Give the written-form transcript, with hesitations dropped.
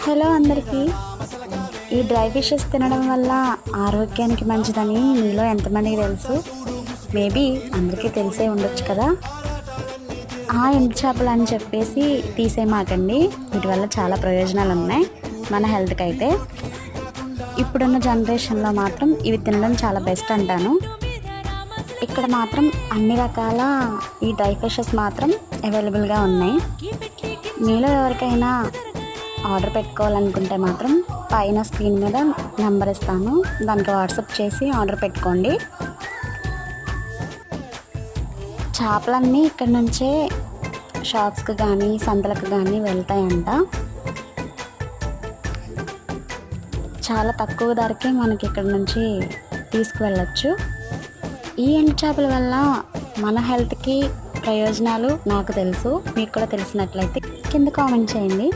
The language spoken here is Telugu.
హలో అందరికీ. ఈ డ్రై ఫిషెస్ తినడం వల్ల ఆరోగ్యానికి మంచిదని మీలో ఎంతమందికి తెలుసు? మేబీ అందరికీ తెలిసే ఉండొచ్చు కదా. ఆ ఎండు చేపలు అని చెప్పేసి తీసేయమాకండి, వీటి వల్ల చాలా ప్రయోజనాలు ఉన్నాయి మన హెల్త్కి. అయితే ఇప్పుడున్న జనరేషన్లో మాత్రం ఇవి తినడం చాలా బెస్ట్ అంటాను. ఇక్కడ మాత్రం అన్ని రకాల ఈ డ్రై ఫిషెస్ మాత్రం అవైలబుల్గా ఉన్నాయి. మీలో ఎవరికైనా ఆర్డర్ పెట్టుకోవాలనుకుంటే మాత్రం పైన స్క్రీన్ మీద నెంబర్ ఇస్తాను, దానికి వాట్సాప్ చేసి ఆర్డర్ పెట్టుకోండి. చేపలన్నీ ఇక్కడ నుంచే షాప్స్కి కానీ సంతలకు కానీ వెళ్తాయంట. చాలా తక్కువ ధరకే మనకి ఇక్కడ నుంచి తీసుకువెళ్ళచ్చు. ఈ ఎండు చేపల వల్ల మన హెల్త్కి ప్రయోజనాలు నాకు తెలుసు, మీకు కూడా తెలిసినట్లయితే కింద కామెంట్ చేయండి.